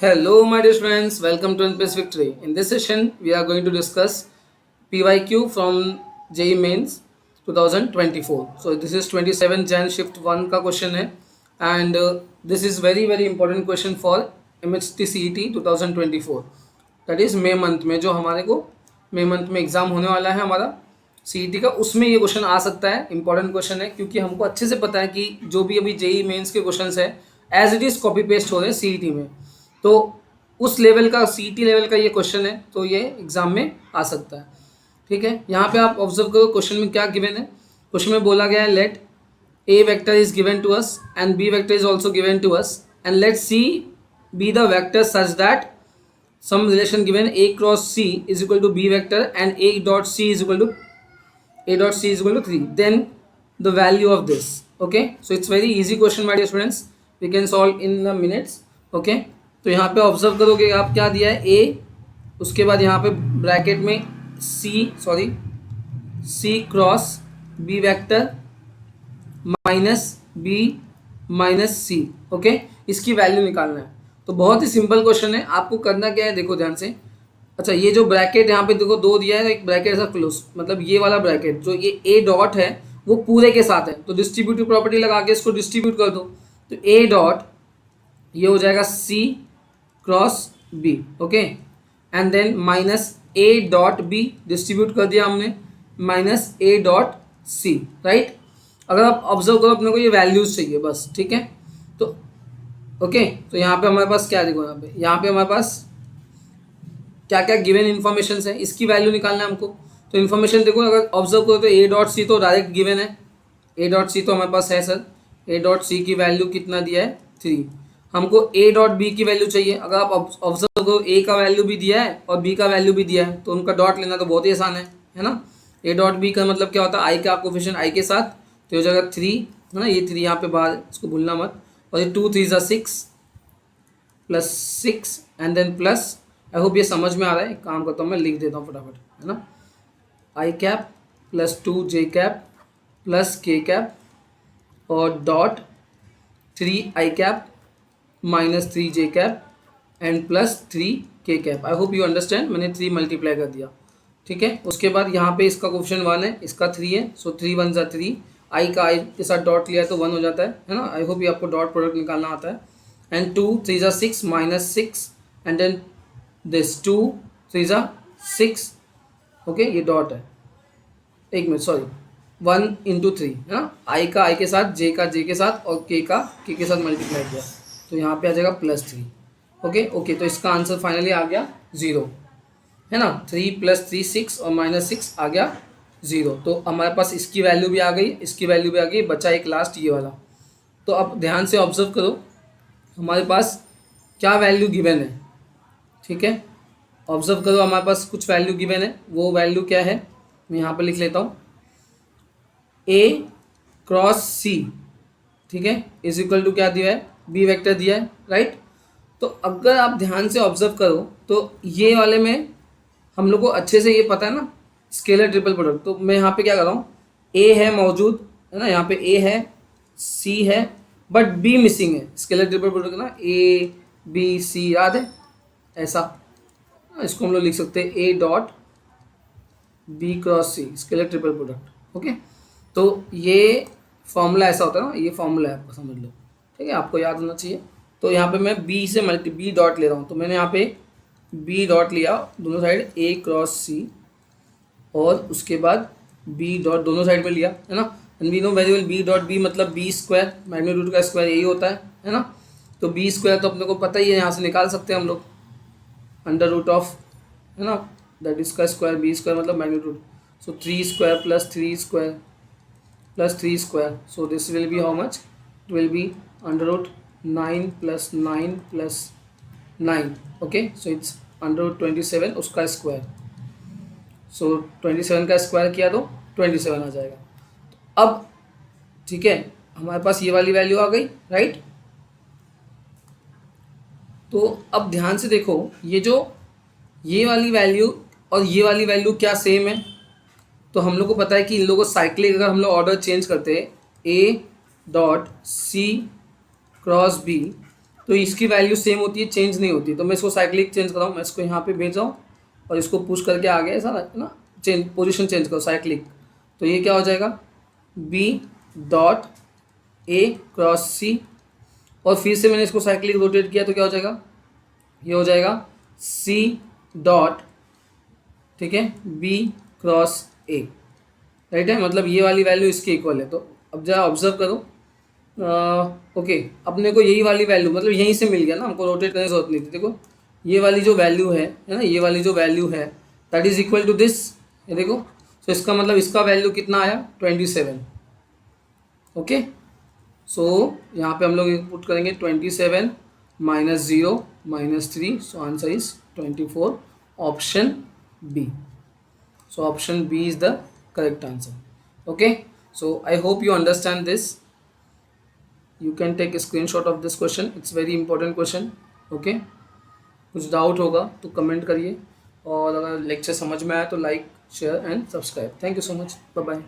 Hello, my dear friends. Welcome to NPS Victory. In this session, we are going to discuss PYQ from JEE Mains 2024. So this is 27 Jan Shift 1 का question है, and this is very important question for MHT CET 2024. That is मई month में जो हमारे को मई month में exam होने वाला है हमारा CET का, उसमें ये क्वेश्चन आ सकता है. इंपॉर्टेंट क्वेश्चन है क्योंकि हमको अच्छे से पता है कि जो भी अभी JEE मेंस के क्वेश्चंस है as it is copy paste हो रहे हैं CET में. तो उस लेवल का CET लेवल का ये क्वेश्चन है, तो ये एग्जाम में आ सकता है. ठीक है, यहाँ पे आप ऑब्जर्व करो क्वेश्चन में क्या गिवन है. क्वेश्चन में बोला गया है let A vector is given to us and B vector is also given to us and let C be the vector such that some relation given a cross c is equal to b vector and a dot c is equal to 3, then the value of this. Okay, so it's very easy question my dear students, we can solve in the minutes. Okay, तो यहाँ पे observe करोगे आप क्या दिया है a, उसके बाद यहाँ पे ब्रैकेट में c cross b vector minus b minus c. Okay, इसकी वैल्यू निकालना है. तो बहुत ही सिंपल क्वेश्चन है. आपको करना क्या है, देखो ध्यान से. अच्छा, ये जो ब्रैकेट यहाँ पे देखो दो दिया है, एक ब्रैकेट ऐसा क्लोज, मतलब ये वाला ब्रैकेट जो ये ए डॉट है वो पूरे के साथ है, तो डिस्ट्रीब्यूटिव प्रॉपर्टी लगा के इसको डिस्ट्रीब्यूट कर दो. तो ए डॉट ये हो जाएगा C cross B. Okay, and then minus A dot B distribute कर दिया हमने, minus A dot C. Right, अगर आप ऑब्जर्व करो अपने को ये वैल्यूज चाहिए बस. ठीक है, तो ओके, तो यहाँ पे हमारे पास क्या देखो, यहाँ पे हमारे पास क्या क्या गिवन इन्फॉर्मेशन है, इसकी वैल्यू निकालना है हमको. तो इन्फॉर्मेशन देखो, अगर ऑब्जर्व करो तो ए डॉट सी तो डायरेक्ट गिवन है. ए डॉट सी तो हमारे पास है सर. ए डॉट सी की वैल्यू कितना दिया है 3. हमको ए डॉट बी की वैल्यू चाहिए. अगर आप ऑब्जर्व करो ए का वैल्यू भी दिया है और बी का वैल्यू भी दिया है, तो उनका डॉट लेना तो बहुत ही आसान है ना. ए डॉट बी का मतलब क्या होता है, आई का कोफिशिएंट आई के साथ, तो हो जाएगा 3 है ना. ये 3 यहाँ पे बाहर, इसको भूलना मत. और ये 2 3 6 plus 6 and then plus. I hope ये समझ में आ रहा है. एक काम करता हूँ, मैं लिख देता हूँ फटाफट, है ना. आई कैप प्लस 2 जे कैप प्लस के कैप और dot 3 I cap minus 3 J cap and plus 3 के cap. I hope you understand. मैंने 3 मल्टीप्लाई कर दिया. ठीक है, उसके बाद यहाँ पे इसका कोफिशिएंट 1 है, इसका 3 है, सो 3 1 ज़ा 3. आई का आई के साथ डॉट लिया है तो 1 हो जाता है ना. आई होप ये आपको डॉट प्रोडक्ट निकालना आता है. एंड 2 3 ज़ा 6 माइनस 6 एंड देन दिस 2 3 ज़ा 6. ओके, ये डॉट है. एक मिनट, सॉरी, 1 इंटू 3 है ना. आई का आई के साथ, जे का जे के साथ और के का के के साथ मल्टीप्लाई किया, तो यहाँ पे आ जाएगा +3. ओके, तो इसका आंसर फाइनली आ गया 0, है ना. 3 + 3 6 और -6 आ गया 0. तो हमारे पास इसकी वैल्यू भी आ गई, इसकी वैल्यू भी आ गई, बचा एक लास्ट ये वाला. तो अब ध्यान से ऑब्जर्व करो हमारे पास क्या वैल्यू गिवन है. ठीक है, ऑब्जर्व करो हमारे पास कुछ वैल्यू गिवन है. वो वैल्यू क्या है, मैं यहाँ पर लिख लेता हूँ. ए क्रॉस सी, ठीक है, इज इक्वल टू क्या दिया है, बी वेक्टर दिया है. राइट, तो अगर आप ध्यान से ऑब्जर्व करो तो ये वाले में हम लोग को अच्छे से ये पता है ना, स्केलर ट्रिपल प्रोडक्ट. तो मैं यहाँ पे क्या कर रहा हूँ, ए है मौजूद, है ना, यहाँ पे ए है, सी है, बट बी मिसिंग है. स्केलर ट्रिपल प्रोडक्ट ना, ए बी सी, याद है ऐसा. इसको हम लोग लिख सकते हैं A dot B cross C, scalar triple product. Okay, तो ये फॉर्मूला ऐसा होता है ना, ये फॉर्मूला है, आपको समझ लो. ठीक है, आपको याद होना चाहिए. तो यहाँ पे मैं बी से बी डॉट ले रहा हूँ, तो मैंने यहाँ पे बी डॉट लिया दोनों साइड, ए क्रॉस सी, और उसके बाद बी डॉट दोनों साइड में लिया, है ना. And we know very well B dot B मतलब बी स्क्वायर, मैग्नीट्यूड का स्क्वायर यही होता है ना. तो बी स्क्वायर तो अपने को पता ही है, यहाँ से निकाल सकते हैं हम लोग, अंडर रूट ऑफ, है ना, दैट इज का स्क्वायर, बी स्क्वायर मतलब magnitude. So 3 square plus 3 square plus 3 square, so this will be how much, it will be under root 9 plus 9 plus 9. Okay, so it's under root 27 उसका square. सो 27 का square किया तो 27 आ जाएगा. अब ठीक है, हमारे पास ये वाली वैल्यू आ गई. राइट, तो अब ध्यान से देखो, ये वाली वैल्यू और ये वाली वैल्यू क्या सेम है. तो हम लोग को पता है कि इन लोगों को साइक्लिक अगर हम लोग ऑर्डर चेंज करते हैं, A dot C cross B तो इसकी वैल्यू सेम होती है, चेंज नहीं होती। तो मैं इसको साइक्लिक चेंज कराऊँ, मैं इसको यहाँ पे भेजाऊँ और इसको पुश करके आ गया, ऐसा ना, चेंज पोजीशन चेंज करो साइक्लिक। तो ये क्या हो जाएगा, बी डॉट ए क्रॉस सी, और फिर से मैंने इसको साइक्लिक रोटेट किया तो क्या हो जाएगा, ये हो जाएगा सी डॉट, ठीक है, बी क्रॉस ए, राइट है, मतलब ये वाली वैल्यू इसके इक्वल है। तो अब जरा ऑब्जर्व करो, ओके, अपने को यही वाली वैल्यू मतलब यहीं से मिल गया ना, हमको रोटेट करने की जरूरत नहीं थी। देखो ये वाली जो वैल्यू है ना, ये वाली जो वैल्यू है that is equal to this, ये देखो। तो इसका मतलब इसका वैल्यू कितना आया, 27। ओके, सो यहाँ पे हम लोग पुट करेंगे 27 minus 0 minus 3, so answer is 24, option B. So option B is the correct answer. Okay, so I hope you understand this. You can take a screenshot of this question. It's very important question. Okay, कुछ doubt होगा तो comment करिए, और अगर lecture समझ में आया तो like share and subscribe. Thank you so much, bye bye.